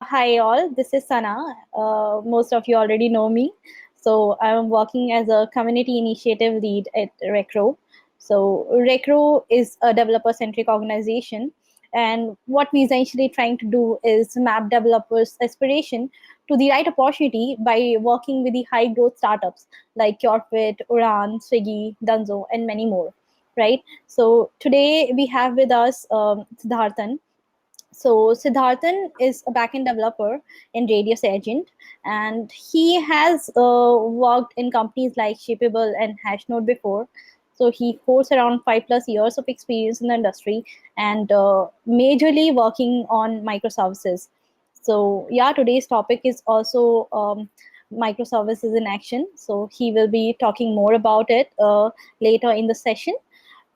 Hi all, this is Sana. Most of you already know me. So I'm working as a community initiative lead at Recro. So Recro is a developer-centric organization, and what we essentially trying to do is map developers' aspiration to the right opportunity by working with the high-growth startups like CureFit, Uran, Swiggy, Dunzo, and many more. Right. So today we have with us Siddarthan. So Siddharthan is a backend developer in Radius Agent, and he has worked in companies like Shapeable and Hashnode before. So he holds around 5+ years of experience in the industry and majorly working on microservices. So yeah, today's topic is also microservices in action. So he will be talking more about it later in the session.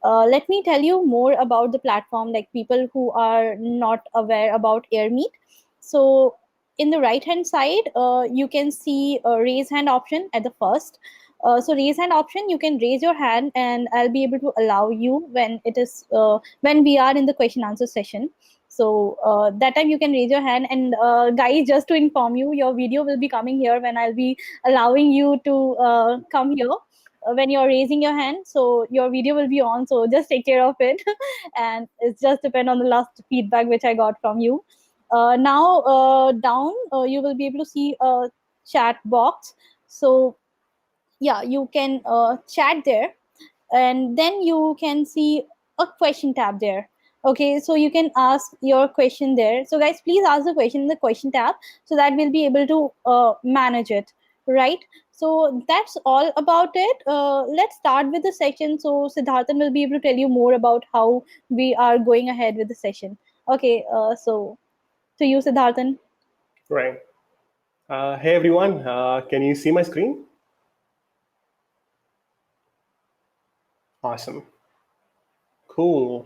Let me tell you more about the platform, like people who are not aware about AirMeet. So in the right hand side, you can see a raise hand option at the first. So raise hand option, you can raise your hand and I'll be able to allow you when we are in the question answer session. So that time you can raise your hand, and guys, just to inform you, your video will be coming here when I'll be allowing you to come here when you're raising your hand. So your video will be on. So just take care of it. And it's just depend on the last feedback which I got from you. Now down, you will be able to see a chat box. So yeah, you can chat there, and then you can see a question tab there. Okay, so you can ask your question there. So guys, please ask the question in the question tab so that we'll be able to manage it, right? So that's all about it. Let's start with the session. So Siddharthan will be able to tell you more about how we are going ahead with the session. Okay, so to you, Siddharthan. Right. Hey everyone, can you see my screen? Awesome. Cool.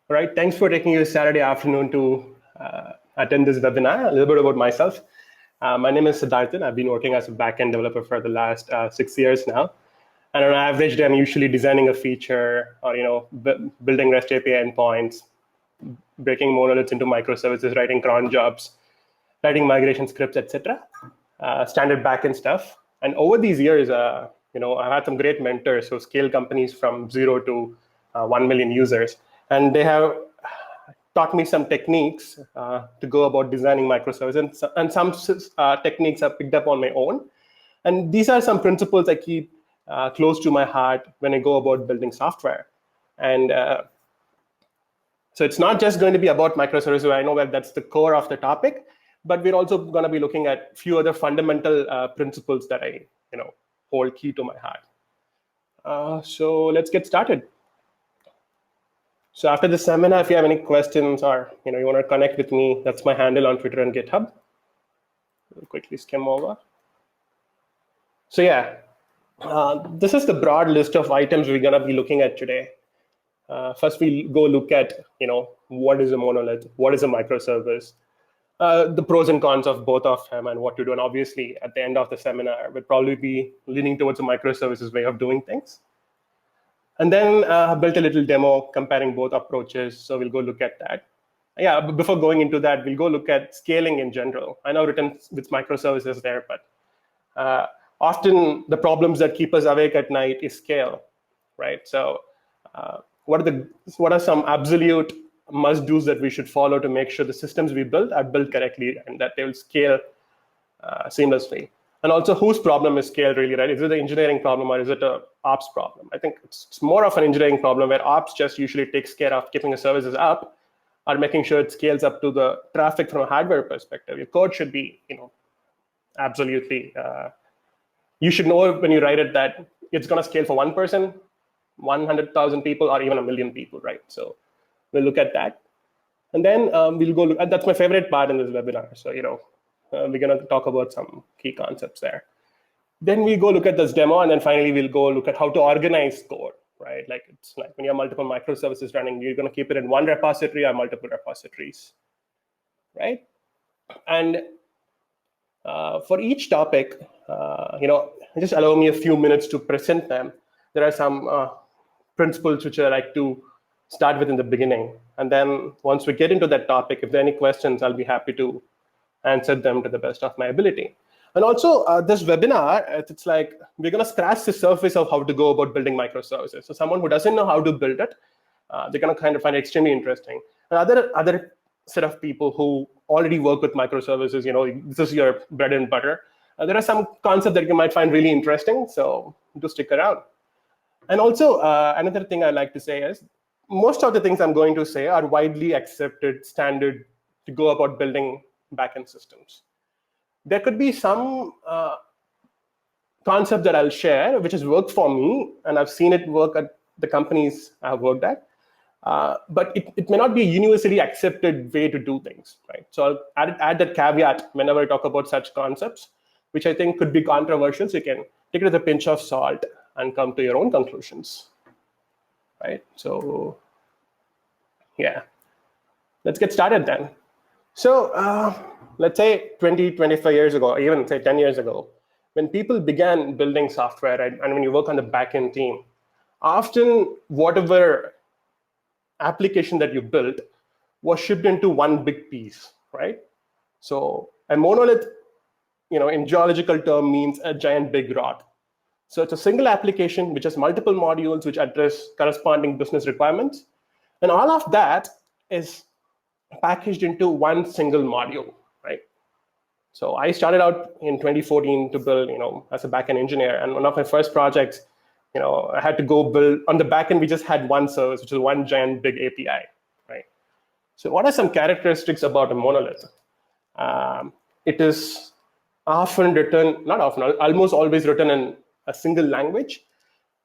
Right. Thanks for taking your Saturday afternoon to attend this webinar. A little bit about myself. My name is Siddartha. I've been working as a backend developer for the last 6 years now. And on average, I'm usually designing a feature or building REST API endpoints, breaking monoliths into microservices, writing CronJobs, writing migration scripts, etc. Standard backend stuff. And over these years, I've had some great mentors who scale companies from 0 to 1 million users. And they have taught me some techniques to go about designing microservices, and some techniques I've picked up on my own. And these are some principles I keep close to my heart when I go about building software. And so it's not just going to be about microservices. I know that that's the core of the topic, but we're also going to be looking at a few other fundamental principles that I hold key to my heart. So let's get started. So after the seminar, if you have any questions or you want to connect with me, that's my handle on Twitter and GitHub. We'll quickly skim over. So yeah, this is the broad list of items we're going to be looking at today. First, we'll go look at what is a monolith, what is a microservice, the pros and cons of both of them, and what to do. And obviously, at the end of the seminar, we'll probably be leaning towards a microservices way of doing things. And then built a little demo comparing both approaches. So we'll go look at that. Yeah, but before going into that, we'll go look at scaling in general. I know written with microservices there, but often the problems that keep us awake at night is scale, right? So what are some absolute must-dos that we should follow to make sure the systems we build are built correctly and that they will scale seamlessly? And also, whose problem is scale really, right? Is it an engineering problem or is it an ops problem? I think it's more of an engineering problem where ops just usually takes care of keeping the services up or making sure it scales up to the traffic from a hardware perspective. Your code should be, absolutely, you should know when you write it that it's going to scale for one person, 100,000 people, or even 1 million people, right? So we'll look at that. And then we'll go look, and that's my favorite part in this webinar. So, we're going to talk about some key concepts there. Then we go look at this demo, and then finally we'll go look at how to organize code, right? Like it's like when you have multiple microservices running, you're going to keep it in one repository or multiple repositories, right? And for each topic, just allow me a few minutes to present them. There are some principles which I like to start with in the beginning. And then once we get into that topic, if there are any questions, I'll be happy to answer them to the best of my ability. And also, this webinar, it's like we're going to scratch the surface of how to go about building microservices. So someone who doesn't know how to build it, they're going to kind of find it extremely interesting. And other set of people who already work with microservices, this is your bread and butter. There are some concepts that you might find really interesting, so do stick around. And also, another thing I like to say is, most of the things I'm going to say are widely accepted standard to go about building backend systems. There could be some concept that I'll share, which has worked for me, and I've seen it work at the companies I've worked at. But it may not be a universally accepted way to do things, right? So I'll add that caveat whenever I talk about such concepts, which I think could be controversial. So you can take it with a pinch of salt and come to your own conclusions, right? So yeah, let's get started then. So let's say 20, 25 years ago, or even say 10 years ago, when people began building software, right, and when you work on the backend team, often whatever application that you built was shipped into one big piece, right? So a monolith, in geological term means a giant big rod. So it's a single application which has multiple modules which address corresponding business requirements. And all of that is packaged into one single module, right? So I started out in 2014 to build, as a backend engineer. And one of my first projects, I had to go build on the backend. We just had one service, which is one giant big API, right? So what are some characteristics about a monolith? It is often written, not often, almost always written in a single language,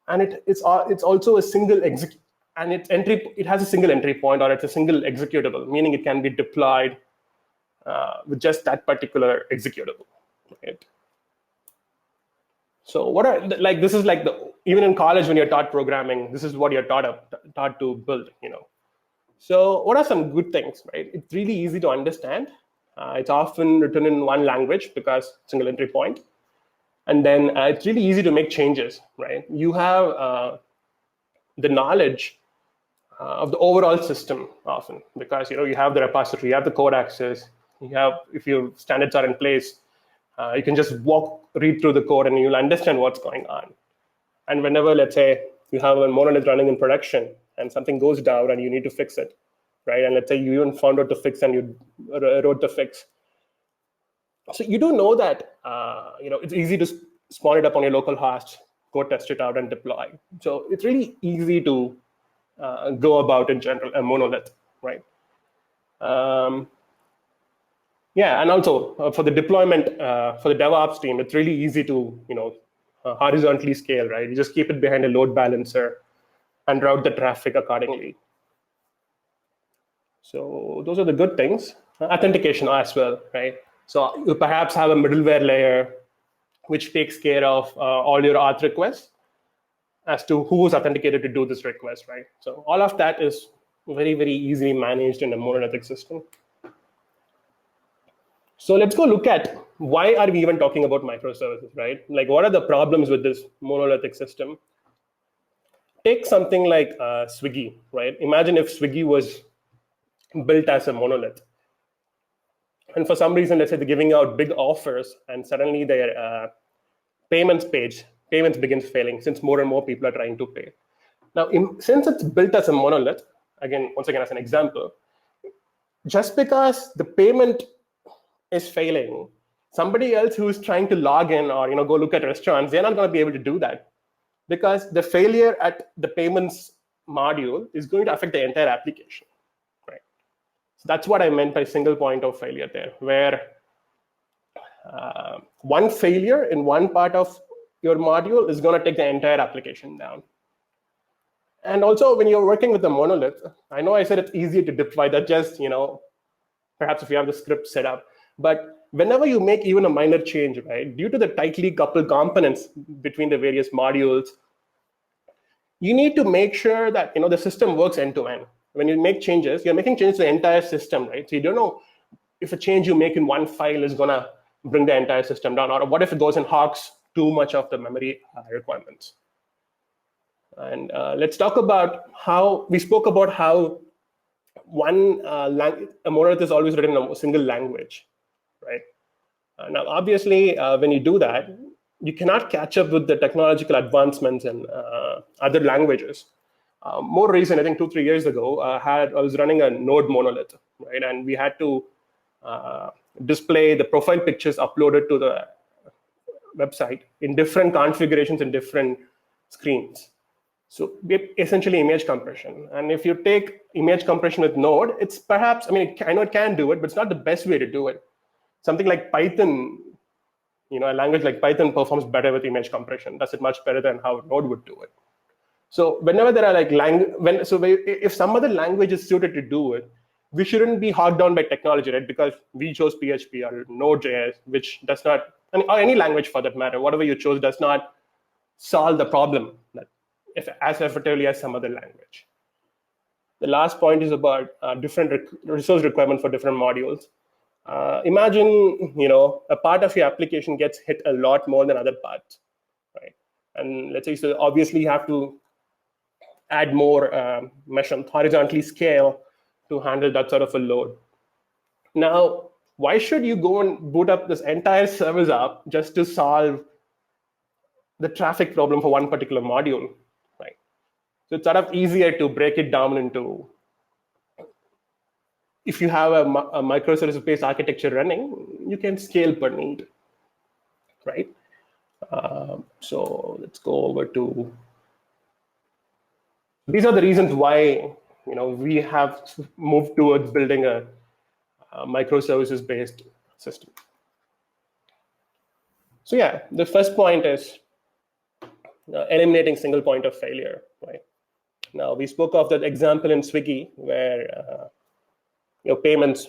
and it's also a single and it has a single entry point, or it's a single executable, meaning it can be deployed with just that particular executable, right? So this is like even in college when you're taught programming, this is what you're taught to build, So what are some good things, right? It's really easy to understand. It's often written in one language because single entry point. And then it's really easy to make changes, right? You have the knowledge of the overall system often, because you have the repository, you have the code access, if your standards are in place, you can just read through the code and you'll understand what's going on. And whenever, let's say, you have a monolith running in production and something goes down and you need to fix it, right? And let's say you even found out the fix and you wrote the fix. So you do know that it's easy to spawn it up on your local host, go test it out and deploy. So it's really easy to go about in general a monolith, right? Yeah, and also for the deployment, for the DevOps team, it's really easy to horizontally scale, right? You just keep it behind a load balancer and route the traffic accordingly. So those are the good things. Authentication as well, right? So you perhaps have a middleware layer which takes care of all your auth requests as to who is authenticated to do this request, right? So all of that is very, very easily managed in a monolithic system. So let's go look at why are we even talking about microservices, right? Like, what are the problems with this monolithic system? Take something like Swiggy, right? Imagine if Swiggy was built as a monolith. And for some reason, let's say they're giving out big offers and suddenly their payments begins failing since more and more people are trying to pay. Now, since it's built as a monolith, once again, as an example, just because the payment is failing, somebody else who's trying to log in or go look at restaurants, they're not going to be able to do that, because the failure at the payments module is going to affect the entire application, right? So that's what I meant by single point of failure there, where one failure in one part of your module is going to take the entire application down. And also, when you're working with a monolith, I know I said it's easy to deploy that, just perhaps if you have the script set up. But whenever you make even a minor change, right, due to the tightly coupled components between the various modules, you need to make sure that the system works end to end. When you make changes, you're making changes to the entire system, right? So you don't know if a change you make in one file is going to bring the entire system down, or what if it goes and hogs too much of the memory requirements. And let's talk about how we spoke about how a monolith is always written in a single language, right? Now, obviously, when you do that, you cannot catch up with the technological advancements in other languages. More recent, I think 2-3 years ago, I was running a Node monolith, right? And we had to display the profile pictures uploaded to the website in different configurations and different screens. So essentially image compression. And if you take image compression with Node, it's perhaps, I mean, I know it can do it, but it's not the best way to do it. Something like Python, a language like Python performs better with image compression, does it much better than how Node would do it. So whenever there are like if some other language is suited to do it, we shouldn't be hogged down by technology, right? Because we chose PHP or Node.js, which does not, or any language for that matter, whatever you chose does not solve the problem as effectively as some other language. The last point is about different resource requirement for different modules. Imagine, a part of your application gets hit a lot more than other parts, right? And let's say, so obviously you have to add more mesh and horizontally scale to handle that sort of a load. Now, why should you go and boot up this entire service up just to solve the traffic problem for one particular module, right? So it's sort of easier to break it down into, if you have a microservice-based architecture running, you can scale per need, right? So let's go over to, these are the reasons why we have moved towards building a microservices-based system. So yeah, the first point is eliminating single point of failure, right? Now, we spoke of that example in Swiggy where your payments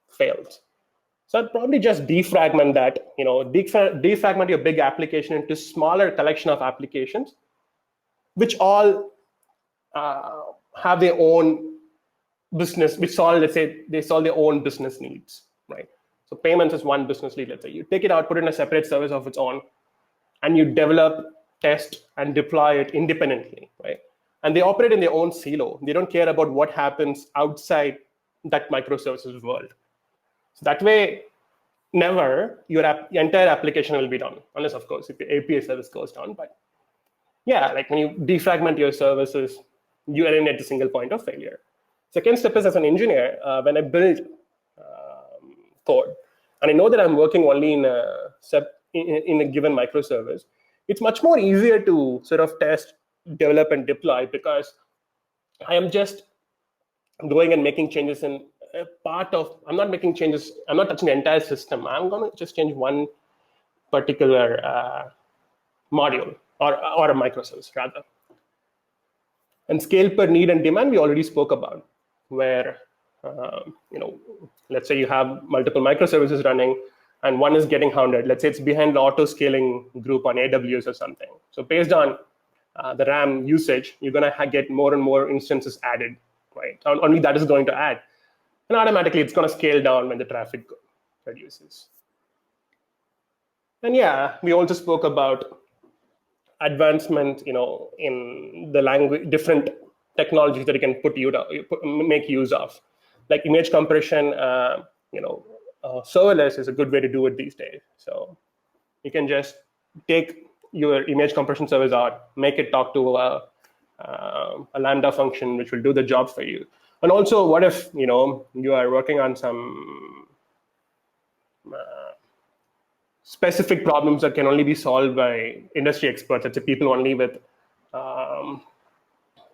failed. So I'd probably just defragment that, defragment your big application into smaller collection of applications, which all have their own business, which solve, let's say, they solve their own business needs, right? So payments is one business need, let's say. You take it out, put it in a separate service of its own, and you develop, test, and deploy it independently, right? And they operate in their own silo. They don't care about what happens outside that microservices world. So that way, never your entire application will be down, unless, of course, if your API service goes down. But yeah, like when you defragment your services, you eliminate the single point of failure. Second step is, as an engineer, when I build code, and I know that I'm working only in a given microservice, it's much more easier to sort of test, develop, and deploy, because I am just going and making changes in a part of, I'm not making changes, I'm not touching the entire system. I'm going to just change one particular module or a microservice rather. And scale per need and demand, we already spoke about, where let's say you have multiple microservices running and one is getting hounded. Let's say it's behind the auto scaling group on AWS or something. So based on the RAM usage, you're going to get more and more instances added, right? Only that is going to add. And automatically it's going to scale down when the traffic reduces. And yeah, we also spoke about advancement, in the language, different technologies that you can make use of, like image compression. Serverless is a good way to do it these days. So you can just take your image compression service out, make it talk to a Lambda function, which will do the job for you. And also, what if you are working on some specific problems that can only be solved by industry experts, let's say people only with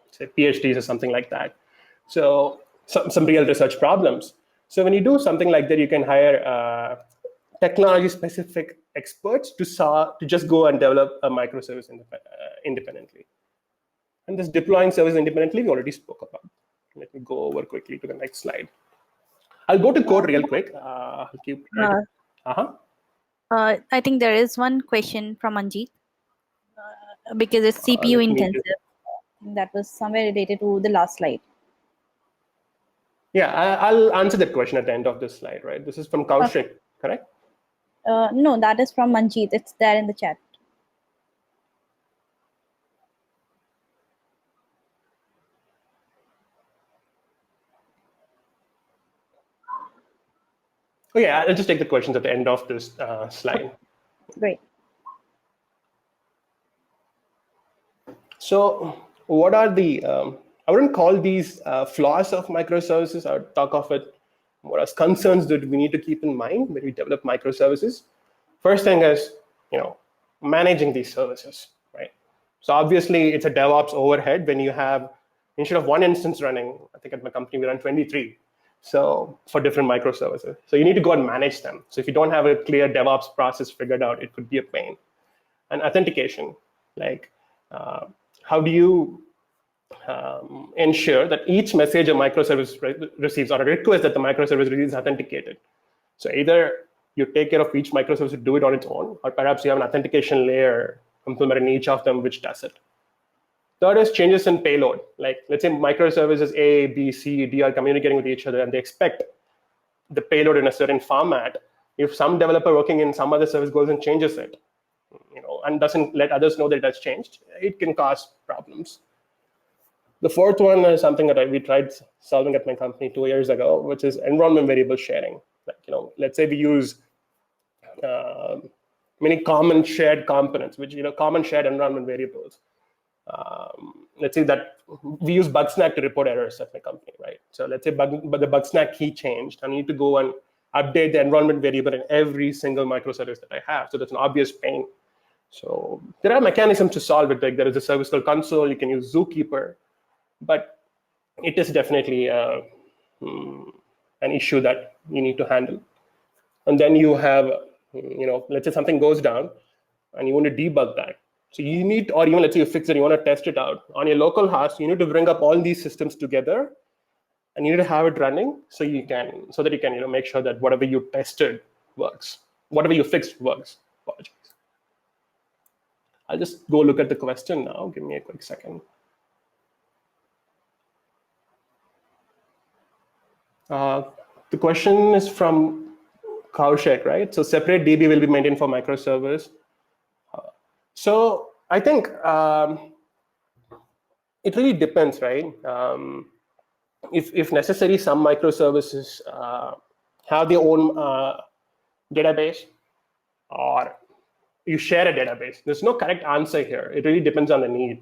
say PhDs or something like that. So some real research problems. So when you do something like that, you can hire technology-specific experts to just go and develop a microservice independently. And this deploying service independently, we already spoke about. Let me go over quickly to the next slide. I'll go to code real quick. I'll keep. I think there is one question from Anjit because it's CPU intensive. That was somewhere related to the last slide. Yeah, I'll answer that question at the end of this slide, right? This is from Kaushik, correct? No, that is from Manjeet. It's there in the chat. Okay, I'll just take the questions at the end of this slide. Great. So what are the, I wouldn't call these flaws of microservices. I would talk of it more as concerns that we need to keep in mind when we develop microservices. First thing is, managing these services, right? So obviously it's a DevOps overhead when you have, instead of one instance running, I think at my company we run 23. So for different microservices. So you need to go and manage them. So if you don't have a clear DevOps process figured out, it could be a pain. And authentication, like how do you ensure that each message a microservice receives or a request that the microservice receives is authenticated? So either you take care of each microservice to do it on its own, or perhaps you have an authentication layer implemented in each of them which does it. Third is changes in payload. Like let's say microservices A, B, C, D are communicating with each other and they expect the payload in a certain format. If some developer working in some other service goes and changes it, and doesn't let others know that it has changed, it can cause problems. The fourth one is something that we tried solving at my company 2 years ago, which is environment variable sharing. Like, let's say we use many common shared components, which common shared environment variables. Let's say that we use Bugsnag to report errors at my company, right? So let's say the Bugsnag key changed. I need to go and update the environment variable in every single microservice that I have. So that's an obvious pain. So there are mechanisms to solve it. Like there is a service called console. You can use Zookeeper, but it is definitely an issue that you need to handle. And then you have, let's say something goes down and you want to debug that. So you need, or even let's say you fix it, you want to test it out on your local host. You need to bring up all these systems together, and you need to have it running so that you can make sure that whatever you tested works, whatever you fixed works. Apologies. I'll just go look at the question now. Give me a quick second. The question is from Kaushik, right? So separate DB will be maintained for microservice. So I think it really depends, right? If necessary, some microservices have their own database, or you share a database. There's no correct answer here. It really depends on the need.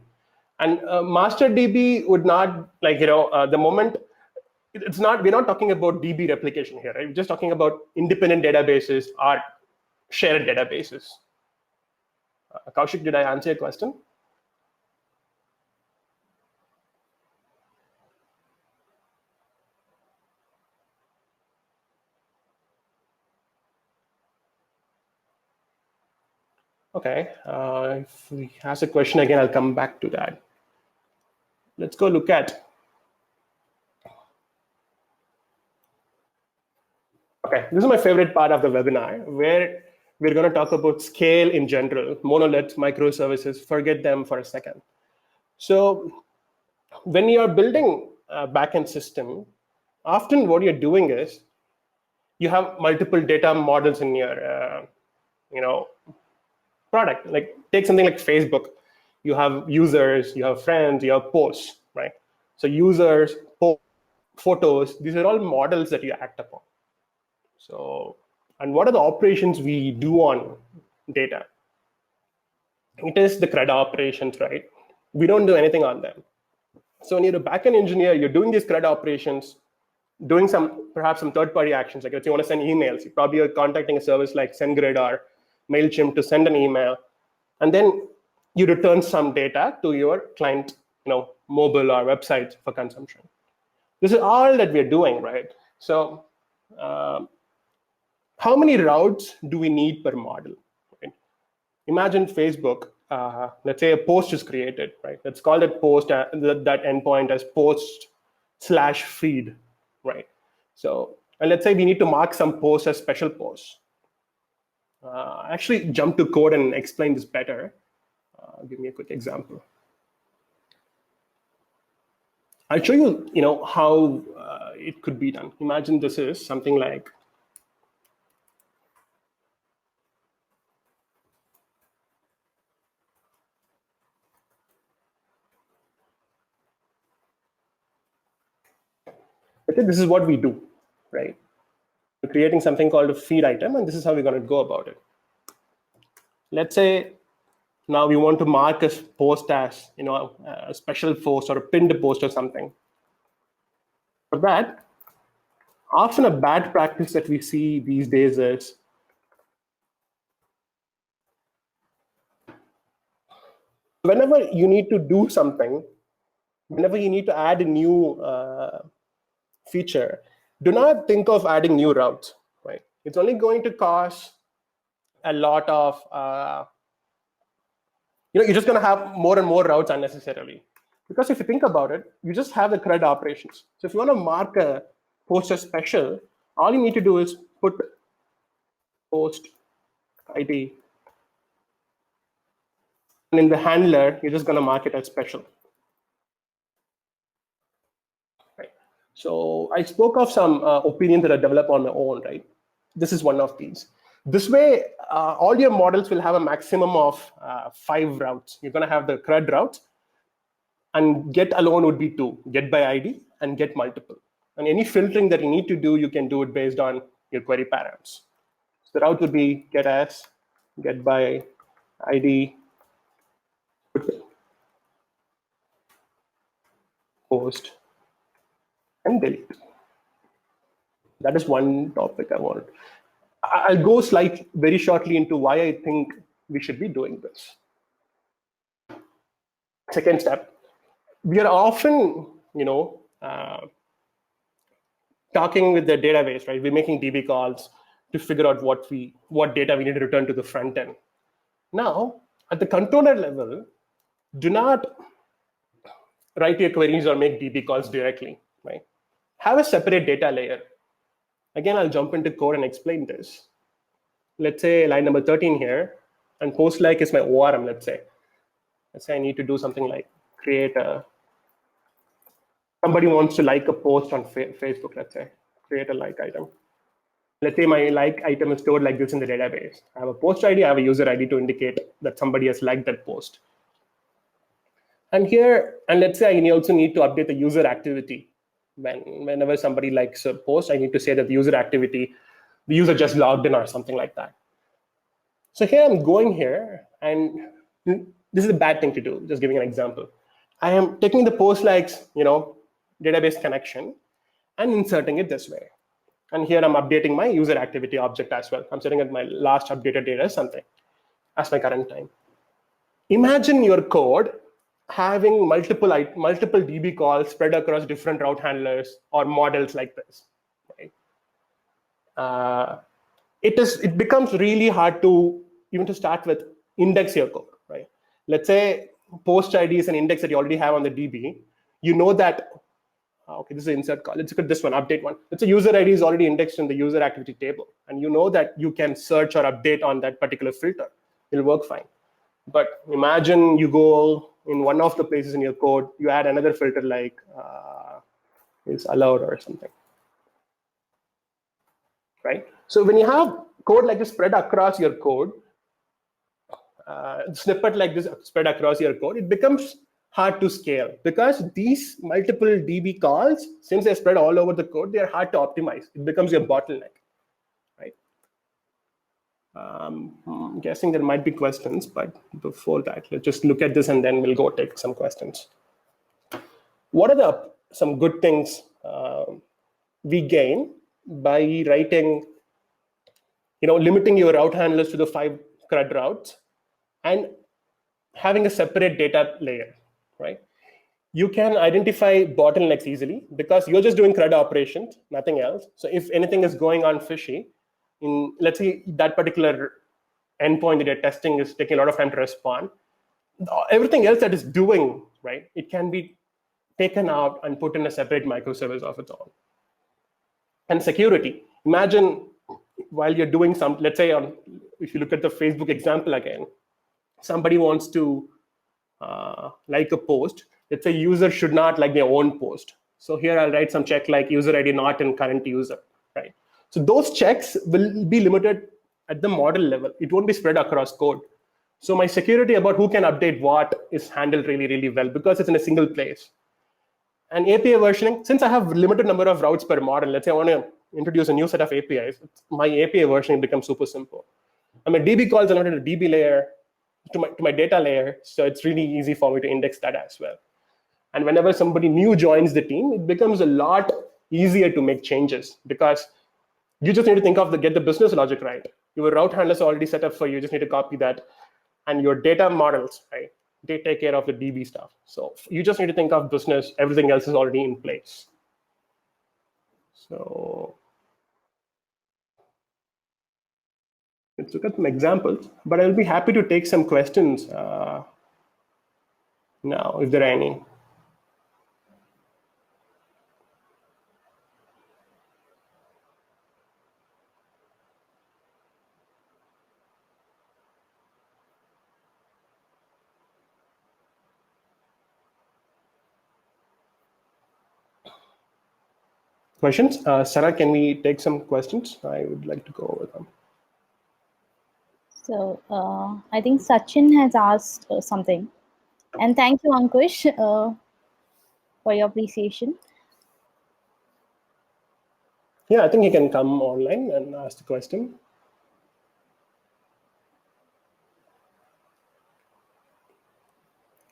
And master DB would not, the moment, it's not, we're not talking about DB replication here, right? We're just talking about independent databases or shared databases. Kaushik, did I answer your question? Okay, if he has a question again, I'll come back to that. Let's go look at. Okay, this is my favorite part of the webinar, where we're going to talk about scale in general, monoliths, microservices, forget them for a second. So when you're building a backend system, often what you're doing is you have multiple data models in your product. Like take something like Facebook. You have users, you have friends, you have posts, right? So users, posts, photos, these are all models that you act upon. So, and what are the operations we do on data? It is the CRUD operations, right? We don't do anything on them. So when you're a backend engineer, you're doing these CRUD operations, doing perhaps some third-party actions. Like if you want to send emails, you probably are contacting a service like SendGrid or MailChimp to send an email, and then you return some data to your client, mobile or website for consumption. This is all that we're doing, right? So how many routes do we need per model? Right? Imagine Facebook. Let's say a post is created, right? Let's call that post, that endpoint as post/feed, right? So, and let's say we need to mark some posts as special posts. Actually jump to code and explain this better. Give me a quick example. I'll show you, how it could be done. Imagine this is something like, okay, this is what we do, right? creating something called a feed item, and this is how we're going to go about it. Let's say now we want to mark a post as a special post or a pinned post or something. For that, often a bad practice that we see these days is whenever you need to do something, whenever you need to add a new feature, do not think of adding new routes, right? It's only going to cost a lot of, you're just going to have more and more routes unnecessarily. Because if you think about it, you just have the CRUD operations. So if you want to mark a post as special, all you need to do is put post ID. And in the handler, you're just going to mark it as special. Right. So I spoke of some opinions that I develop on my own, right? This is one of these. This way, all your models will have a maximum of 5 routes. You're going to have the CRUD routes, and get alone would be 2, get by ID and get multiple. And any filtering that you need to do, you can do it based on your query params. So the route would be get as, get by ID, post, and delete. That is one topic I want. I'll go very shortly into why I think we should be doing this. Second step, we are often, talking with the database, right? We're making DB calls to figure out what data we need to return to the front end. Now, at the controller level, do not write your queries or make DB calls directly, right? Have a separate data layer. Again, I'll jump into code and explain this. Let's say line number 13 here, and post like is my ORM, let's say. Let's say I need to do something like somebody wants to like a post on Facebook, let's say, create a like item. Let's say my like item is stored like this in the database. I have a post ID, I have a user ID to indicate that somebody has liked that post. And let's say I also need to update the user activity. Whenever somebody likes a post, I need to say that the user activity, the user just logged in or something like that. So here I'm going here, and this is a bad thing to do, just giving an example. I am taking the post likes, database connection and inserting it this way. And here I'm updating my user activity object as well. I'm setting at my last updated data as something as my current time. Imagine your code having multiple DB calls spread across different route handlers or models like this. Right? It becomes really hard to start with index your code. Right? Let's say post ID is an index that you already have on the DB. You know that. Okay, this is an insert call. Let's look at this one, update one. Let's say user ID is already indexed in the user activity table, and you know that you can search or update on that particular filter. It'll work fine. But imagine you go in one of the places in your code, you add another filter like is allowed or something. Right? So when you have code like this spread across your code, snippet like this spread across your code, it becomes hard to scale because these multiple DB calls, since they're spread all over the code, they're hard to optimize. It becomes your bottleneck, right? I'm guessing there might be questions, but before that, let's just look at this and then we'll go take some questions. What are some good things we gain by writing, limiting your route handlers to the 5 CRUD routes and having a separate data layer? Right? You can identify bottlenecks easily because you're just doing CRUD operations, nothing else. So if anything is going on fishy, let's say that particular endpoint that you're testing is taking a lot of time to respond, everything else that is doing, right, it can be taken out and put in a separate microservice of its own. And security. Imagine while you're doing let's say if you look at the Facebook example again, somebody wants to like a post. Let's say user should not like their own post. So here I'll write some check like user ID not in current user, right? So those checks will be limited at the model level. It won't be spread across code. So my security about who can update what is handled really, really well because it's in a single place. And API versioning, since I have limited number of routes per model, let's say I want to introduce a new set of APIs, my API version becomes super simple. I mean, DB calls are not in a DB layer to my data layer, so it's really easy for me to index that as well. And whenever somebody new joins the team, it becomes a lot easier to make changes because you just need to think of get the business logic right. Your route handlers are already set up for you. You just need to copy that. And your data models, right? They take care of the DB stuff. So you just need to think of business. Everything else is already in place. So let's look at some examples. But I'll be happy to take some questions now, if there are any. Questions? Sarah, can we take some questions? I would like to go over them. So I think Sachin has asked something. And thank you, Ankush, for your appreciation. Yeah, I think he can come online and ask the question.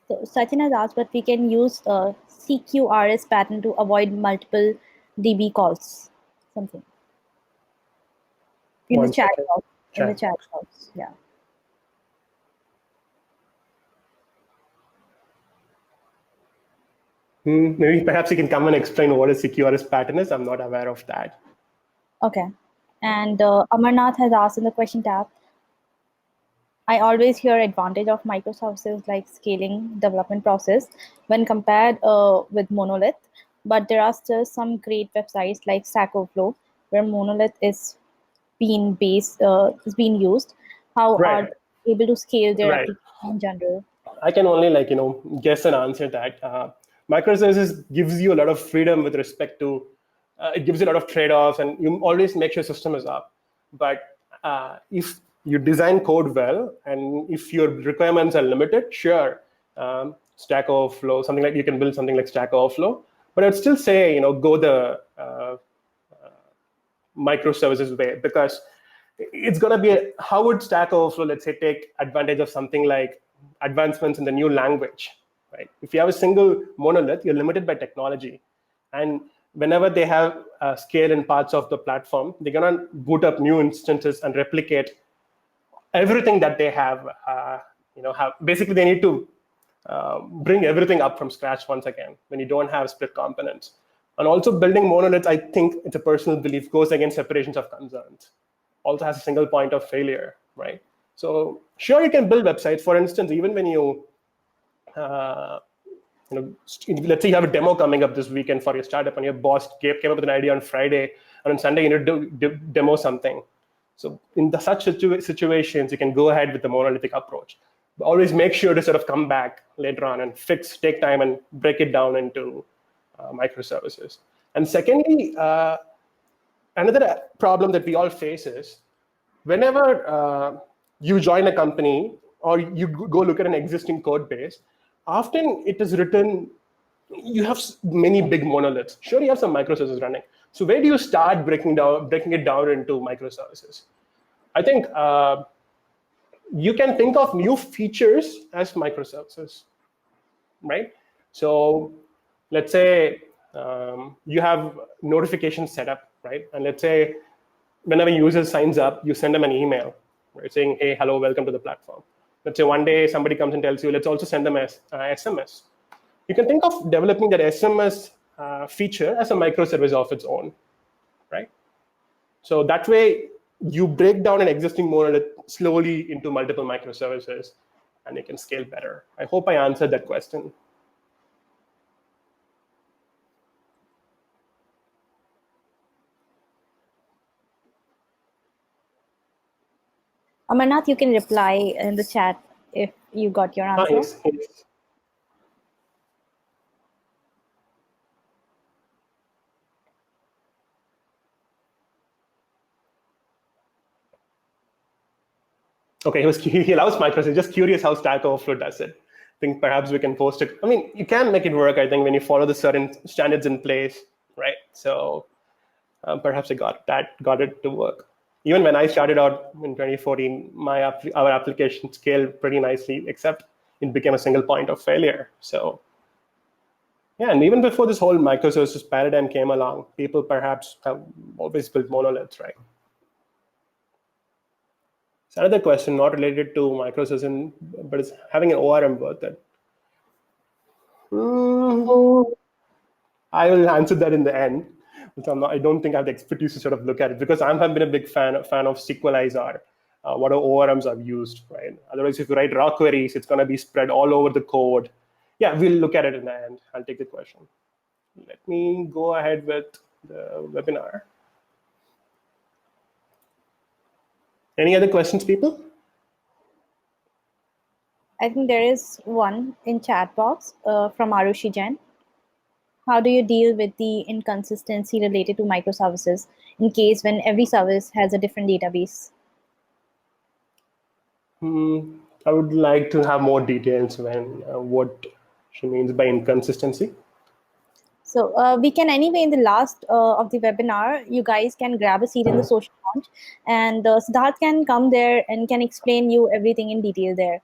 So Sachin has asked, but we can use CQRS pattern to avoid multiple DB calls. Something in the chat box. In the chat box, yeah. Maybe perhaps you can come and explain what a CQRS pattern is. I'm not aware of that. Okay. And Amarnath has asked in the question tab, I always hear advantage of microservices like scaling development process when compared with Monolith, but there are still some great websites like Stack Overflow where Monolith is being used. How are they able to scale their application in general? I can only guess and answer that. Microservices gives you a lot of freedom with respect to it gives you a lot of trade-offs, and you always make sure system is up. But if you design code well, and if your requirements are limited, sure, Stack Overflow, something like you can build something like Stack Overflow. But I'd still say go the microservices way, because it's going to be how would Stack Overflow, let's say, take advantage of something like advancements in the new language, right? If you have a single monolith, you're limited by technology. And whenever they have scale in parts of the platform, they're going to boot up new instances and replicate everything that they have. Basically, they need to bring everything up from scratch once again when you don't have split components. And also building monoliths, I think it's a personal belief, goes against separations of concerns. Also has a single point of failure, right? So sure, you can build websites. For instance, even when you, let's say you have a demo coming up this weekend for your startup, and your boss came up with an idea on Friday, and on Sunday you need to demo something. So in such situations, you can go ahead with the monolithic approach. But always make sure to sort of come back later on and take time and break it down into microservices. And secondly, another problem that we all face is whenever you join a company or you go look at an existing code base, often it is written, you have many big monoliths. Sure, you have some microservices running. So where do you start breaking it down into microservices? I think you can think of new features as microservices, right? So let's say you have notifications set up, right? And let's say whenever a user signs up, you send them an email, right, saying, hey, hello, welcome to the platform. Let's say one day somebody comes and tells you, let's also send them an SMS. You can think of developing that SMS feature as a microservice of its own, right? So that way, you break down an existing monolith slowly into multiple microservices, and you can scale better. I hope I answered that question. Amarnath, you can reply in the chat if you got your answer. Yes. Okay, he allows microservices. Just curious how Stack Overflow does it. I think perhaps we can post it. I mean, you can make it work, I think, when you follow the certain standards in place, right? So perhaps I got it to work. Even when I started out in 2014, our application scaled pretty nicely, except it became a single point of failure. So yeah, and even before this whole microservices paradigm came along, people perhaps have always built monoliths, right? So another question, not related to microservices, but is having an ORM worth it? Oh, I will answer that in the end. I don't think I have the expertise to sort of look at it, because I have been a big fan of Sequelize what are ORMs I've used, right? Otherwise, if you write raw queries, it's going to be spread all over the code. Yeah, we'll look at it in the end. I'll take the question. Let me go ahead with the webinar. Any other questions, people? I think there is one in chat box from Arushi Jain. How do you deal with the inconsistency related to microservices in case when every service has a different database? I would like to have more details when what she means by inconsistency. So we can anyway, in the last of the webinar, you guys can grab a seat in the social launch, and Siddarth can come there and can explain you everything in detail there.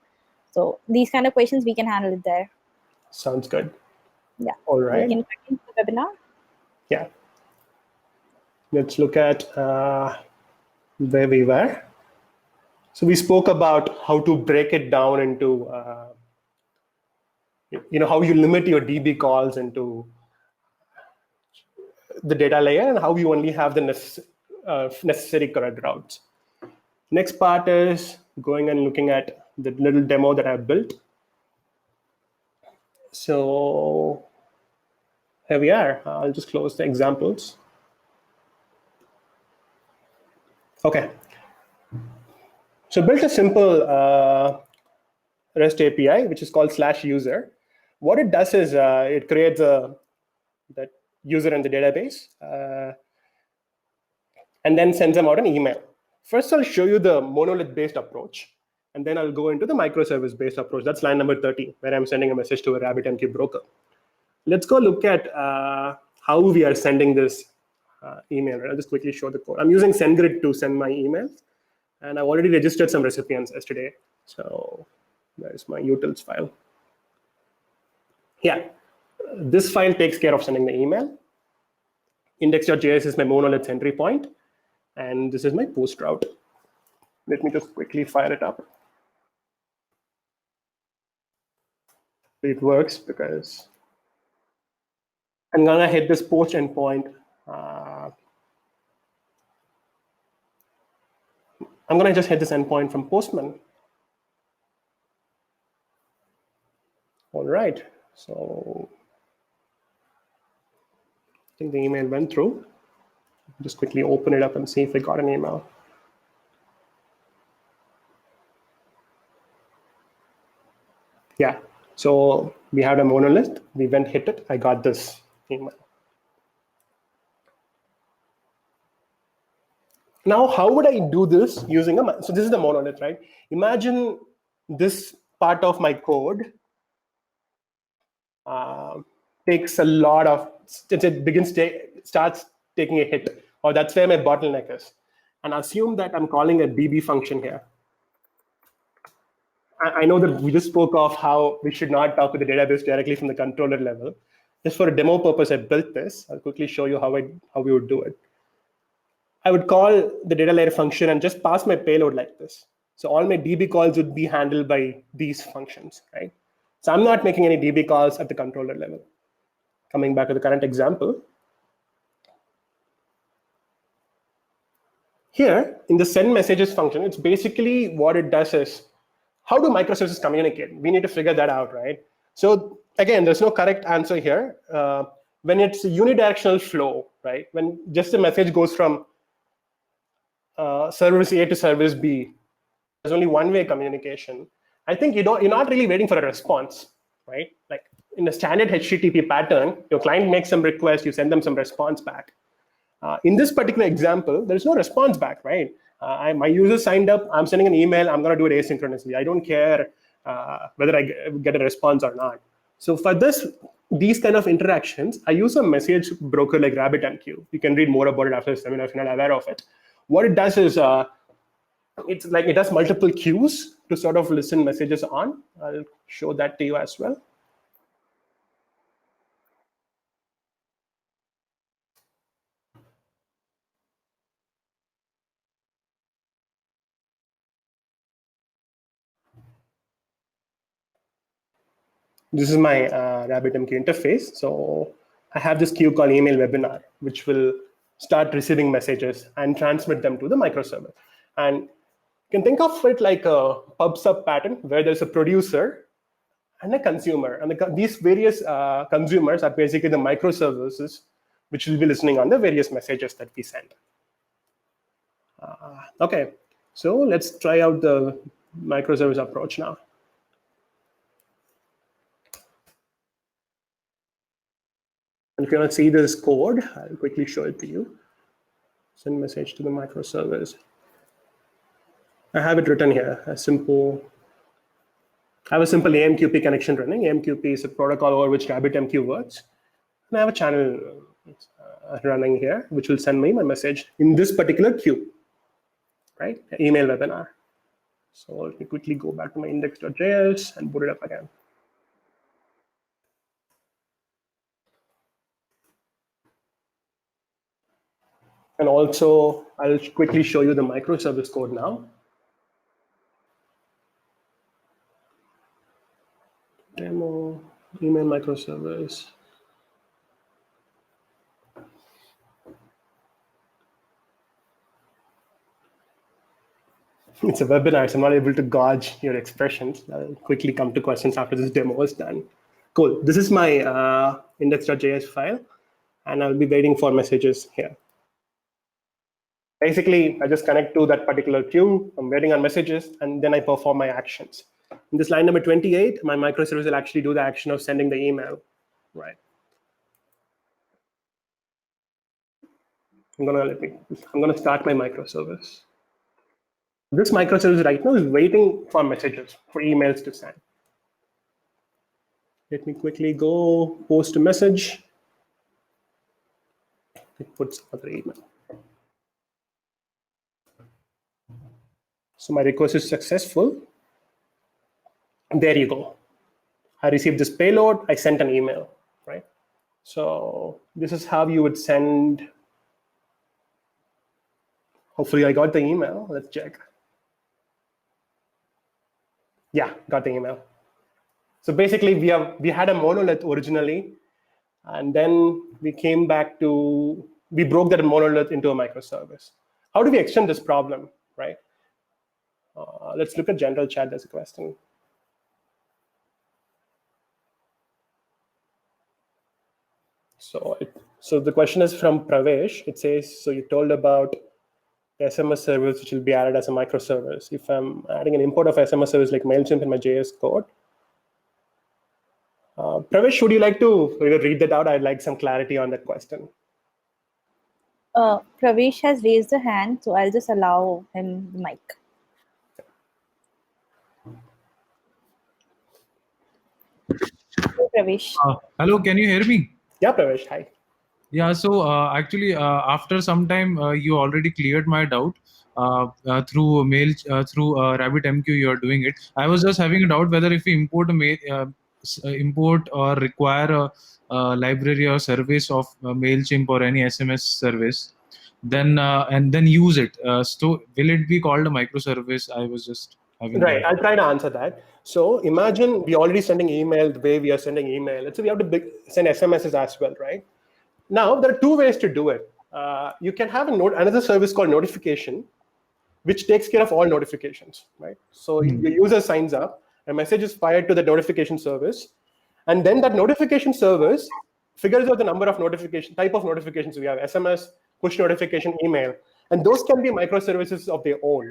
So these kind of questions we can handle it there. Sounds good. Yeah. All We right. can continue the webinar. Yeah. Let's look at where we were. So we spoke about how to break it down into, how you limit your DB calls into the data layer and how you only have the necessary CRUD routes. Next part is going and looking at the little demo that I've built. So here we are. I'll just close the examples. Okay. So built a simple REST API, which is called /user. What it does is it creates that user in the database and then sends them out an email. First, I'll show you the monolith-based approach, and then I'll go into the microservice-based approach. That's line number 30, where I'm sending a message to a RabbitMQ broker. Let's go look at how we are sending this email. I'll just quickly show the code. I'm using SendGrid to send my emails, and I've already registered some recipients yesterday. So there's my utils file. Yeah, this file takes care of sending the email. Index.js is my monolith entry point, and this is my post route. Let me just quickly fire it up. It works because I'm gonna hit this post endpoint. I'm gonna just hit this endpoint from Postman. All right, so I think the email went through. Just quickly open it up and see if I got an email. Yeah, so we had a monolith. We went hit it. I got this email. Now, how would I do this using so this is the monolith, right? Imagine this part of my code takes a lot of, it starts taking a hit, or that's where my bottleneck is. And assume that I'm calling a DB function here. I know that we just spoke of how we should not talk to the database directly from the controller level. Just for a demo purpose, I built this. I'll quickly show you how we would do it. I would call the data layer function and just pass my payload like this. So all my DB calls would be handled by these functions, right? So I'm not making any DB calls at the controller level. Coming back to the current example. Here, in the send messages function, it's basically what it does is, how do microservices communicate? We need to figure that out, right? So again, there's no correct answer here. When it's a unidirectional flow, right? When just the message goes from service A to service B, there's only one-way communication. I think you're not really waiting for a response, right? Like in a standard HTTP pattern, your client makes some request, you send them some response back. In this particular example, there's no response back, right? My user signed up, I'm sending an email, I'm gonna do it asynchronously. I don't care whether I get a response or not. So for this, these kind of interactions, I use a message broker like RabbitMQ. You can read more about it after the seminar if you're not aware of it. What it does is it's like it has multiple queues to sort of listen messages on. I'll show that to you as well. This is my RabbitMQ interface. So I have this queue called email webinar, which will start receiving messages and transmit them to the microserver. And you can think of it like a pub-sub pattern where there's a producer and a consumer. And these various consumers are basically the microservices which will be listening on the various messages that we send. Okay, so let's try out the microservice approach now. And if you want to see this code, I'll quickly show it to you. Send message to the microservice. I have it written here, I have a simple AMQP connection running. AMQP is a protocol over which RabbitMQ works. And I have a channel running here, which will send me my message in this particular queue, right? Email webinar. So let me quickly go back to my index.js and boot it up again. And also, I'll quickly show you the microservice code now. Demo, email microservice. It's a webinar, so I'm not able to gauge your expressions. I'll quickly come to questions after this demo is done. Cool. This is my index.js file, and I'll be waiting for messages here. Basically, I just connect to that particular queue. I'm waiting on messages, and then I perform my actions. In this line number 28, my microservice will actually do the action of sending the email, right? I'm gonna start my microservice. This microservice right now is waiting for messages, for emails to send. Let me quickly go post a message. It puts another email. So my request is successful. And there you go. I received this payload. I sent an email, right? So this is how you would send. Hopefully I got the email. Let's check. Yeah, got the email. So basically we had a monolith originally, and then we came back to, we broke that monolith into a microservice. How do we extend this problem, right? Let's look at general chat. There's a question. So the question is from Pravesh. It says, so you told about SMS service which will be added as a microservice. If I'm adding an import of SMS service like MailChimp in my JS code, Pravesh, would you like to read that out? I'd like some clarity on that question. Pravesh has raised a hand, so I'll just allow him the mic. Hey, Pravesh. Hello, can you hear me? Yeah, Pravesh, hi. Yeah, so actually, after some time, you already cleared my doubt through mail, through RabbitMQ. You are doing it. I was just having a doubt whether if we import a mail, import or require a library or service of MailChimp or any SMS service, then and then use it. So will it be called a microservice? I was just having right. I'll try to answer that. So imagine we're already sending email the way we are sending email. Let's say we have to send SMSs as well, right? Now, there are two ways to do it. You can have another service called notification, which takes care of all notifications, right? So the user signs up, a message is fired to the notification service, and then that notification service figures out the number of type of notifications we have: SMS, push notification, email, and those can be microservices of their own,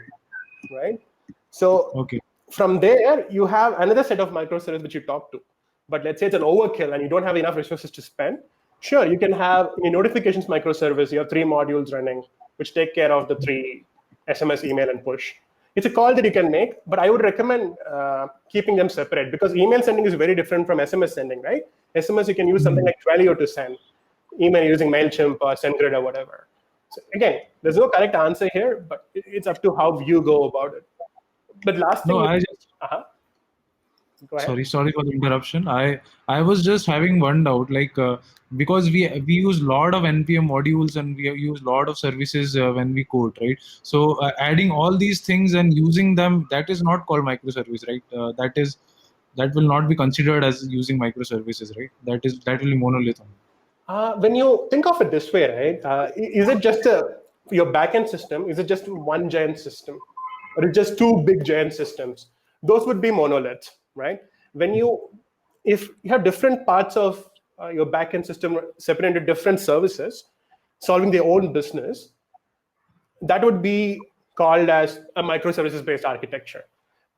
right? So from there, you have another set of microservices which you talk to. But let's say it's an overkill and you don't have enough resources to spend. Sure, you can have in your notifications microservice, you have 3 modules running, which take care of the 3 SMS, email, and push. It's a call that you can make, but I would recommend keeping them separate, because email sending is very different from SMS sending, right? SMS, you can use something like Twilio to send. Email using MailChimp or SendGrid or whatever. So again, there's no correct answer here, but it's up to how you go about it. But last thing, No, I just go ahead. sorry for the interruption. I was just having one doubt, like because we use lot of npm modules and we use lot of services when we code, right? So adding all these things and using them, that is not called microservice, right? That will not be considered as using microservices, right? That will be monolith. When you think of it this way, right? Is it just your backend system? Is it just one giant system, or is it just two big giant systems? Those would be monoliths, right? If you have different parts of your backend system separated into different services, solving their own business, that would be called as a microservices-based architecture.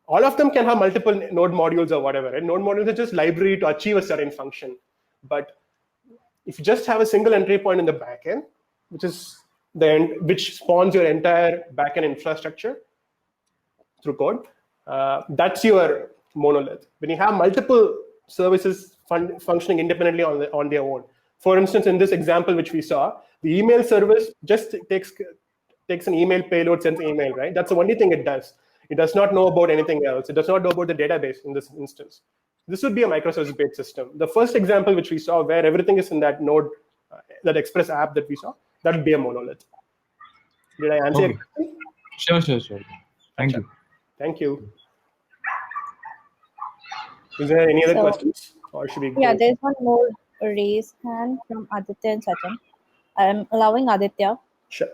All of them can have multiple node modules or whatever. And node modules are just library to achieve a certain function. But if you just have a single entry point in the backend, which spawns your entire backend infrastructure through code, that's your monolith. When you have multiple services functioning independently on their own. For instance, in this example which we saw, the email service just takes an email payload, sends email, right? That's the only thing it does. It does not know about anything else. It does not know about the database in this instance. This would be a microservice-based system. The first example which we saw, where everything is in that node, that Express app that we saw, that would be a monolith. Did I answer your question? Sure. Thank you. Thank you. Is there any other questions, or should we go? Yeah, there's one more raised hand from Aditya and Sachin. I'm allowing Aditya. Sure.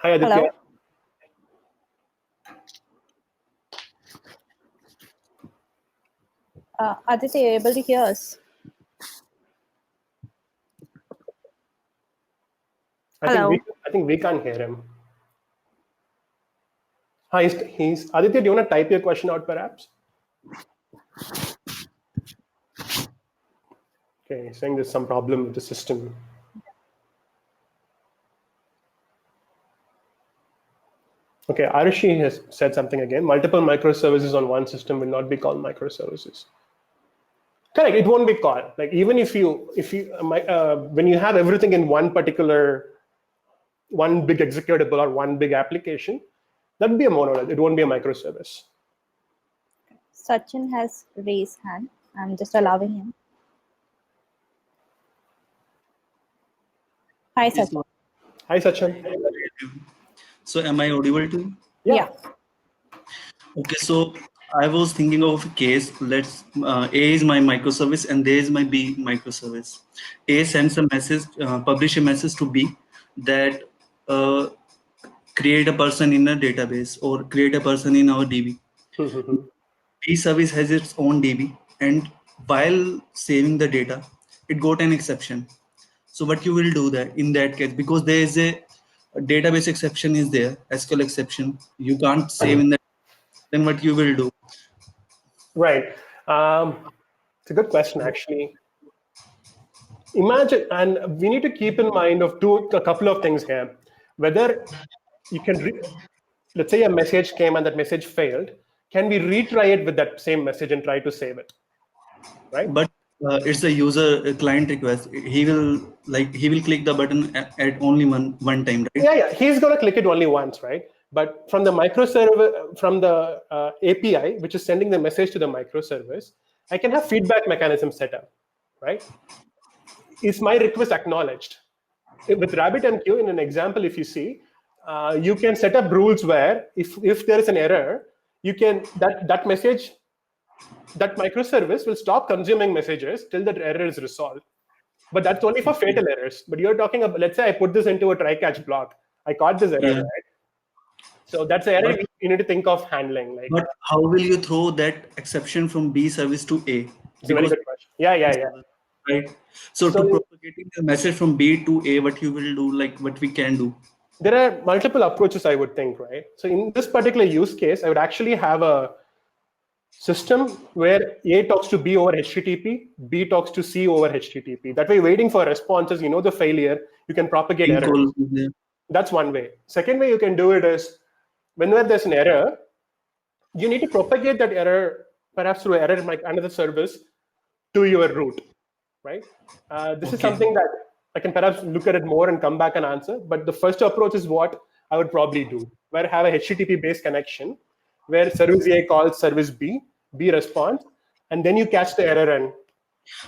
Hi, Aditya. Hello. Aditya, are you able to hear us? I think we can't hear him. Hi, Aditya, do you want to type your question out perhaps? Okay, he's saying there's some problem with the system. Okay, Arishi has said something again. Multiple microservices on one system will not be called microservices. Correct, it won't be called. Like even when you have everything in one big executable or one big application, that would be a monolith. It won't be a microservice. Sachin has raised hand. I'm just allowing him. Hi, Sachin. Hi, Sachin. So am I audible to you? Yeah. Okay, so I was thinking of a case. A is my microservice and there is my B microservice. A sends a message, publish a message to B that create a person in a database or create a person in our DB. B service has its own DB, and while saving the data, it got an exception. So what you will do that in that case, because there is a database exception is there, SQL exception, you can't save in that, then what you will do? Right. It's a good question, actually. Imagine, and we need to keep in mind a couple of things here. Whether you can, let's say a message came and that message failed, can we retry it with that same message and try to save it? Right. But it's a client request. He will click the button at only one time, right? Yeah. He's going to click it only once, right? But from the microservice, from the API, which is sending the message to the microservice, I can have feedback mechanism set up, right? Is my request acknowledged? With RabbitMQ, in an example, if you see, you can set up rules where if there is an error, you can that message, that microservice will stop consuming messages till that error is resolved. But that's only for fatal errors. But you're talking about, let's say I put this into a try-catch block. I caught this error, right? So that's an error you need to think of handling. Like, but how will you throw that exception from B service to A? It's a very good question. Yeah. Right. So to propagating the message from B to A, what you will do, like what we can do? There are multiple approaches, I would think, right? So in this particular use case, I would actually have system where A talks to B over HTTP, B talks to C over HTTP. That way, waiting for responses, you know the failure, you can propagate Being errors. called, yeah. That's one way. Second way you can do it is, whenever there's an error, you need to propagate that error, perhaps through error like another service, to your root, right? This is Okay. something that I can perhaps look at it more and come back and answer. But the first approach is what I would probably do, where I have a HTTP-based connection, where service A calls service B, B responds, and then you catch the error and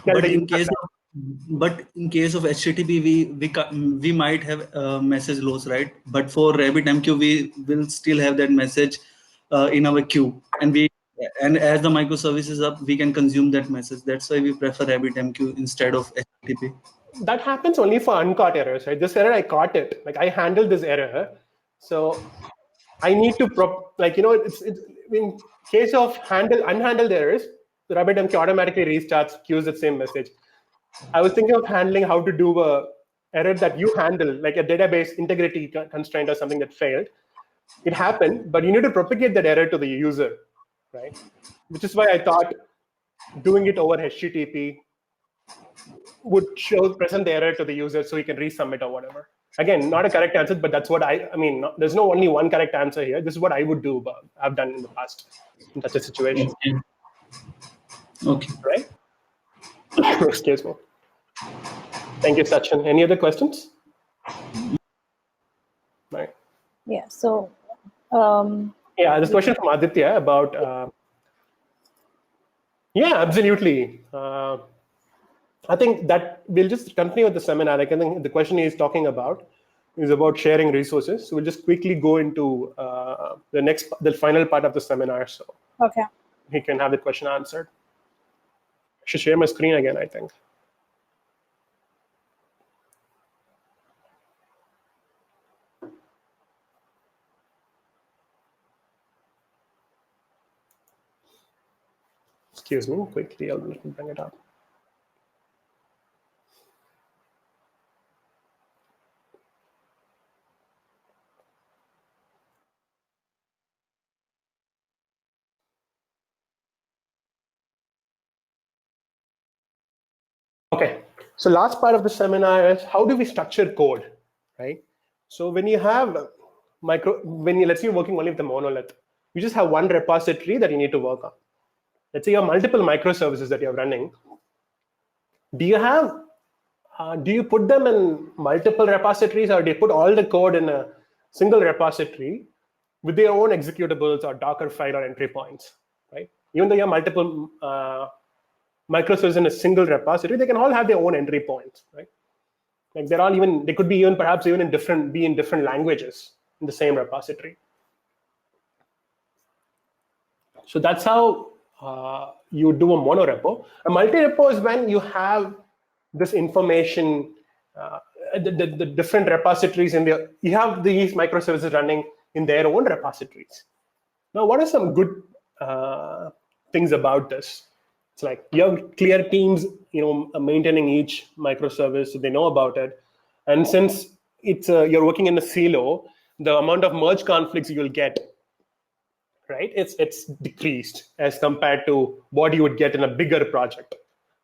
tell But the in user case that. of HTTP, we might have message loss, right? But for RabbitMQ, we will still have that message in our queue, and as the microservice is up, we can consume that message. That's why we prefer RabbitMQ instead of HTTP. That happens only for uncaught errors, right? This error, I caught it. Like I handled this error. So I need to it's in case of unhandled errors, the RabbitMQ automatically restarts, queues the same message. I was thinking of handling how to do a error that you handle, like a database integrity constraint or something that failed. It happened, but you need to propagate that error to the user, right? Which is why I thought doing it over HTTP would present the error to the user so he can resubmit or whatever. Again, not a correct answer, but that's what I mean, there's no only one correct answer here. This is what I would do, but I've done in the past in such a situation. Okay. Right? Excuse me. Thank you, Sachin. Any other questions? Right. Yeah. So. Yeah, this question from Aditya about. Yeah, absolutely. I think that we'll just continue with the seminar. Like I think the question he's talking about is about sharing resources. So we'll just quickly go into the final part of the seminar. So Okay. he can have the question answered. I should share my screen again, I think. Excuse me, quickly, I'll bring it up. Okay, so last part of the seminar is how do we structure code, right? So when you have let's say you're working only with the monolith, you just have one repository that you need to work on. Let's say you have multiple microservices that you're running. Do you put them in multiple repositories, or do you put all the code in a single repository with their own executables or Docker file or entry points, right? Even though you have multiple microservices in a single repository, they can all have their own entry points, right? Like they could be perhaps even in different languages in the same repository. So that's how you do a mono-repo. A multi-repo is when you have this information, the different repositories you have these microservices running in their own repositories. Now, what are some good things about this? It's like you have clear teams, maintaining each microservice, so they know about it. And since you're working in a silo, the amount of merge conflicts you'll get, right, it's decreased as compared to what you would get in a bigger project.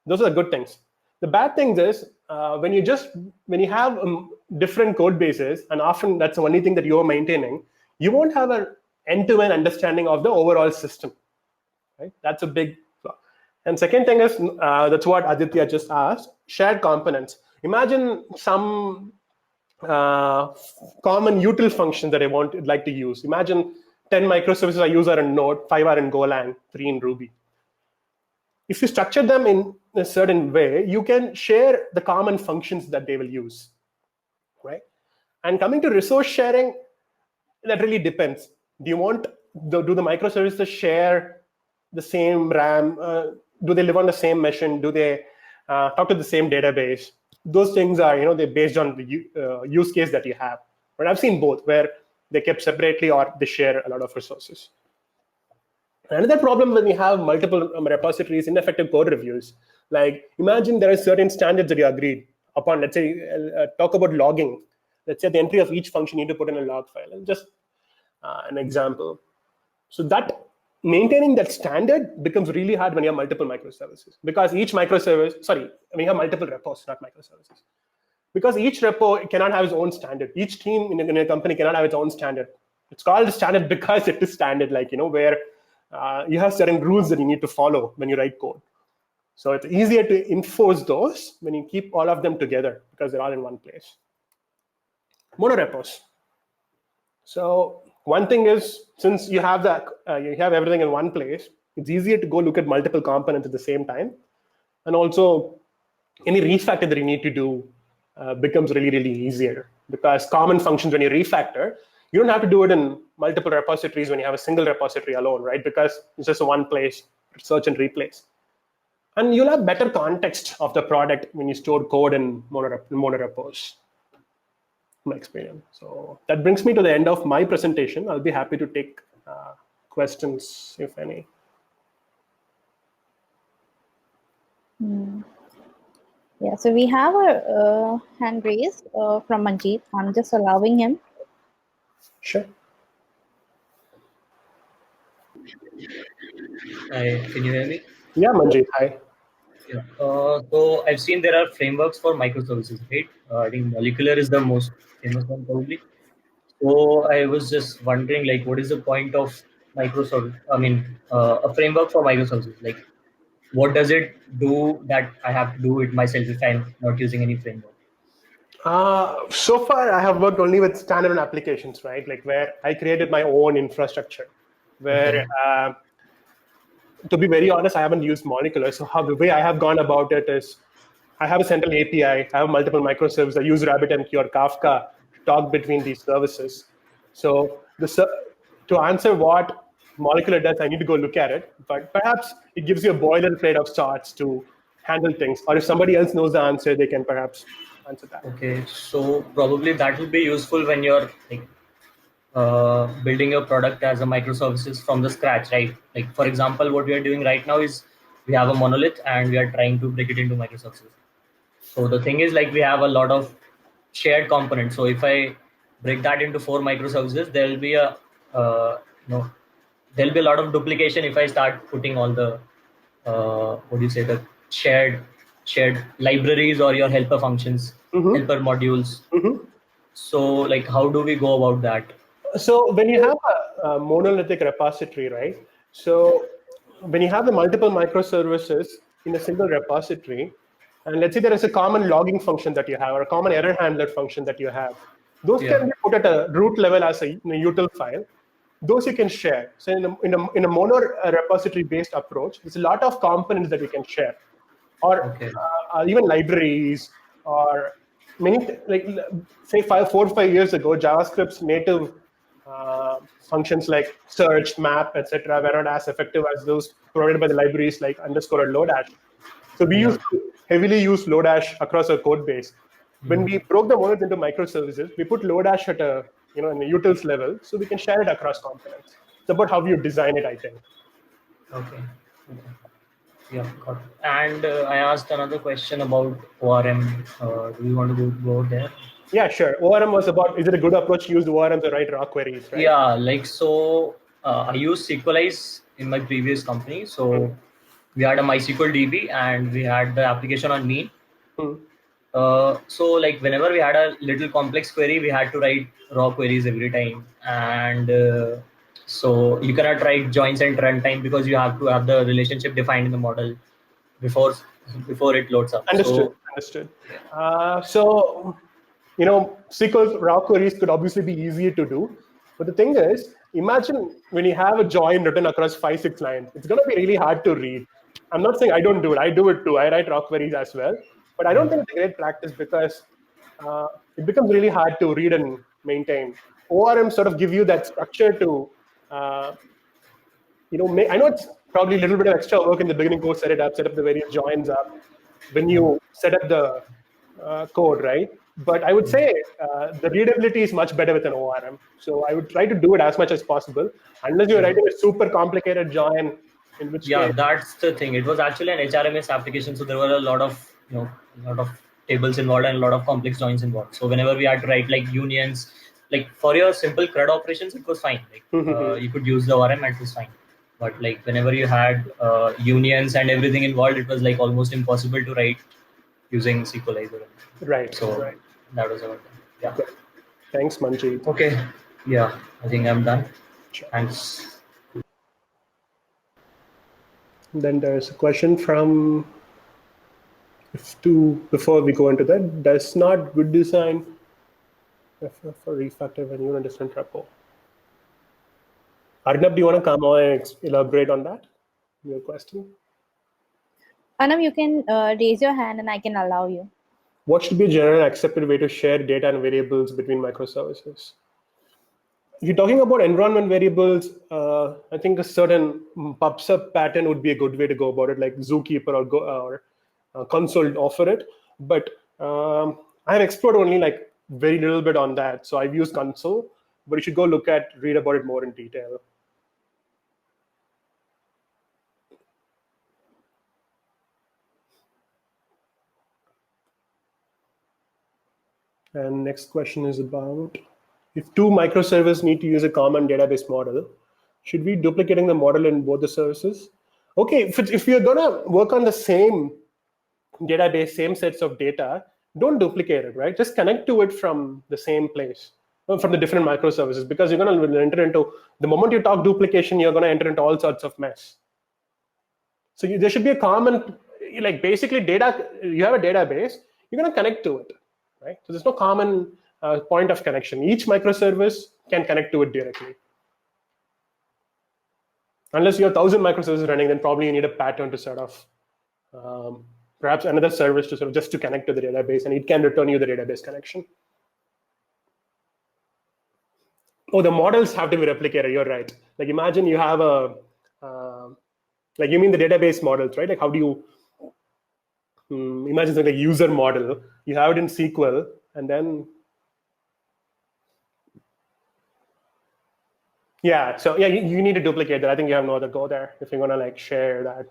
Those are the good things. The bad things is when you have different code bases, and often that's the only thing that you're maintaining, you won't have an end-to-end understanding of the overall system, right? That's a big flaw. And second thing is, that's what Aditya just asked, shared components. Imagine some common util functions that I'd like to use. Imagine 10 microservices I use are in Node, 5 are in Golang, 3 in Ruby. If you structure them in a certain way, you can share the common functions that they will use, right? And coming to resource sharing, that really depends. Do the microservices share the same RAM? Do they live on the same machine? Do they talk to the same database? Those things are, they're based on the use case that you have. But I've seen both, where they kept separately or they share a lot of resources. Another problem when you have multiple repositories, ineffective code reviews. Like imagine there are certain standards that you agreed upon. Let's say talk about logging. Let's say the entry of each function you need to put in a log file. And just an example. So that maintaining that standard becomes really hard when you have multiple microservices, because each microservice, when you have multiple repos, not microservices. Because each repo cannot have its own standard. Each team in a company cannot have its own standard. It's called standard because it is standard, where you have certain rules that you need to follow when you write code. So it's easier to enforce those when you keep all of them together because they're all in one place. Mono-repos. So one thing is, since you have you have everything in one place, it's easier to go look at multiple components at the same time. And also, any refactor that you need to do becomes really, really easier, because common functions when you refactor, you don't have to do it in multiple repositories when you have a single repository alone, right? Because it's just one place, search and replace. And you'll have better context of the product when you store code in mono-repos, my experience. So that brings me to the end of my presentation. I'll be happy to take questions, if any. Yeah, so we have a hand raised from Manjeet. I'm just allowing him. Sure. Hi, can you hear me? Yeah, Manjeet, hi. Yeah. So I've seen there are frameworks for microservices, right? I think Molecular is the most famous one probably. So I was just wondering, like, what is the point of microservice? I mean, a framework for microservices. Like, what does it do that I have to do it myself if I'm not using any framework? So far, I have worked only with standalone applications, right? Like where I created my own infrastructure. Where, to be very honest, I haven't used Molecular. So the way I have gone about it is, I have a central API. I have multiple microservices. I use RabbitMQ or Kafka to talk between these services. So to answer what Molecular does, I need to go look at it. But perhaps it gives you a boilerplate of sorts to handle things. Or if somebody else knows the answer, they can perhaps answer that. Okay, so probably that will be useful when you're like building your product as a microservices from the scratch, right? Like for example, what we are doing right now is we have a monolith and we are trying to break it into microservices. So the thing is, like, we have a lot of shared components. So if I break that into 4 microservices, there will be there'll be a lot of duplication if I start putting all the the shared libraries or your helper functions, helper modules. So like, how do we go about that? So when you have a monolithic repository, right? So when you have the multiple microservices in a single repository, and let's say there is a common logging function that you have, or a common error handler function that you have, those can be put at a root level as a util file. Those you can share. So in a mono repository-based approach, there's a lot of components that we can share, or even libraries, or many, like say 4 or 5 years ago, JavaScript's native functions like search, map, etc. were not as effective as those provided by the libraries like underscore or Lodash. So we used to heavily use Lodash across our code base. When we broke the monolith into microservices, we put Lodash at a in the utils level, so we can share it across components. It's about how you design it, I think. Okay. Yeah, got it. And I asked another question about ORM. Do you want to go there? Yeah, sure. ORM was about, is it a good approach to use ORM to write raw queries, right? Yeah, like, so I used SQLize in my previous company. So we had a MySQL DB and we had the application on Mean. So like whenever we had a little complex query, we had to write raw queries every time. And so you cannot write joins at runtime because you have to have the relationship defined in the model before it loads up. Understood. So SQL raw queries could obviously be easier to do. But the thing is, imagine when you have a join written across 5-6 lines, it's going to be really hard to read. I'm not saying I don't do it. I do it too. I write raw queries as well. But I don't think it's a great practice because it becomes really hard to read and maintain. ORM sort of give you that structure to, I know it's probably a little bit of extra work in the beginning, go set up the various joins up when you set up the code, right? But I would say the readability is much better with an ORM. So I would try to do it as much as possible, unless you're writing a super complicated join, in which case, that's the thing. It was actually an HRMS application, so there were a lot of tables involved and a lot of complex joins involved. So whenever we had to write like unions, like for your simple CRUD operations, it was fine. Like you could use the ORM and it was fine. But like whenever you had unions and everything involved, it was like almost impossible to write using SQLizer. Right. So that was our thing. Yeah. Good. Thanks, Manjeet. Okay. Yeah, I think I'm done. Sure. Thanks. Then there's a question from before we go into that. Does not good design for refactor when you're in a different repo? Arnab, do you want to come on and elaborate on that? Your question? Anam, you can raise your hand and I can allow you. What should be a general accepted way to share data and variables between microservices? If you're talking about environment variables, I think a certain pub/sub pattern would be a good way to go about it, like Zookeeper or console offer it. But I've explored only like very little bit on that. So I've used console, but you should go read about it more in detail. And next question is about, if two microservices need to use a common database model, should we be duplicating the model in both the services? Okay, if you're gonna work on the same database, same sets of data, don't duplicate it, right? Just connect to it from the same place, from the different microservices, because you're gonna enter into, the moment you talk duplication, you're gonna enter into all sorts of mess. So there should be a common, like basically data, you have a database, you're gonna connect to it, right? So there's no common point of connection. Each microservice can connect to it directly. Unless you have 1,000 microservices running, then probably you need a pattern to sort of, perhaps another service to sort of just to connect to the database, and it can return you the database connection. Oh, the models have to be replicated. You're right. Like imagine you have a, like you mean the database models, right? Like how do you imagine like a user model? You have it in SQL, and then yeah. So yeah, you need to duplicate that. I think you have no other go there if you're gonna like share that.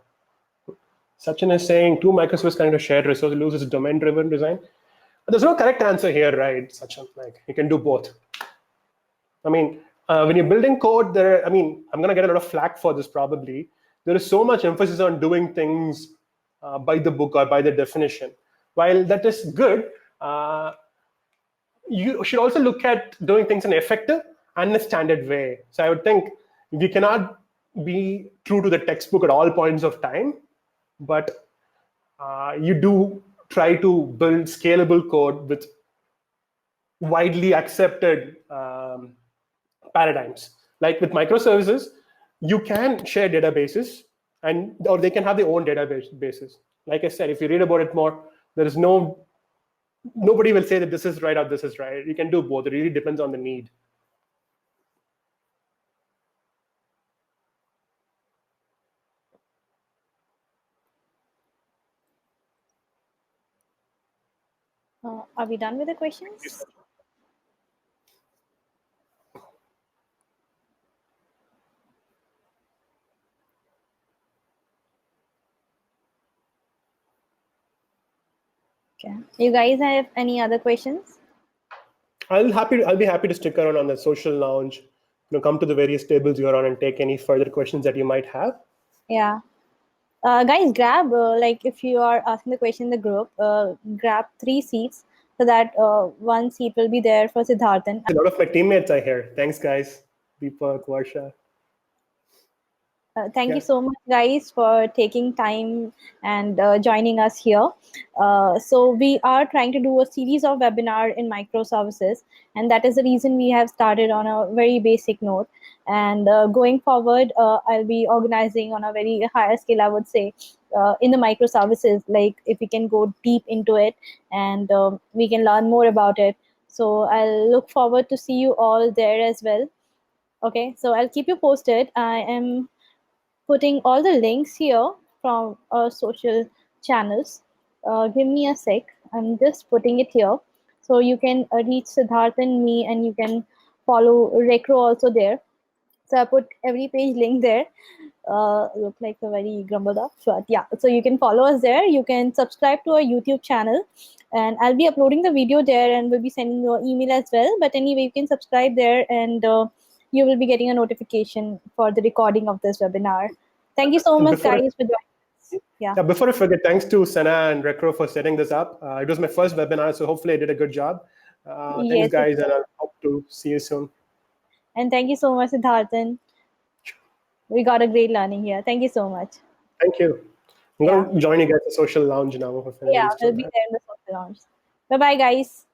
Sachin is saying two microservices connect to shared resource loses domain-driven design. But there's no correct answer here, right, Sachin? Like you can do both. I mean, when you're building code, I'm going to get a lot of flack for this probably. There is so much emphasis on doing things by the book or by the definition. While that is good, you should also look at doing things in an effective and a standard way. So I would think we cannot be true to the textbook at all points of time, but you do try to build scalable code with widely accepted paradigms. Like with microservices, you can share databases, or they can have their own databases. Like I said, if you read about it more, there is nobody will say that this is right or this is right. You can do both. It really depends on the need. Are we done with the questions? Okay. You guys have any other questions? I'll be happy to stick around on the social lounge. Come to the various tables you're on and take any further questions that you might have. Yeah. Guys, grab, like if you are asking the question in the group, grab 3 seats so that 1 seat will be there for Siddartha. A lot of my teammates are here. Thanks, guys. Deepak, Varsha. Thank you so much, guys, for taking time and joining us here. So we are trying to do a series of webinar in microservices, and that is the reason we have started on a very basic note. And going forward, I'll be organizing on a very higher scale, I would say, in the microservices, like if we can go deep into it and we can learn more about it. So I'll look forward to see you all there as well. Okay, so I'll keep you posted. I am putting all the links here from our social channels. Give me a sec. I'm just putting it here. So you can reach Siddartha and me, and you can follow Recro also there. So I put every page link there. Look like a very grumbled up, but yeah. So you can follow us there. You can subscribe to our YouTube channel, and I'll be uploading the video there, and we'll be sending you an email as well. But anyway, you can subscribe there, and you will be getting a notification for the recording of this webinar. Thank you so much, guys, for joining us. Yeah, before I forget, thanks to Sana and Recro for setting this up. It was my first webinar, so hopefully I did a good job. Thanks, guys, and I hope to see you soon. And thank you so much, Siddarthan. We got a great learning here. Thank you so much. Thank you. I'm going to join you guys at the social lounge now. Yeah, we'll be there in the social lounge. Bye-bye, guys.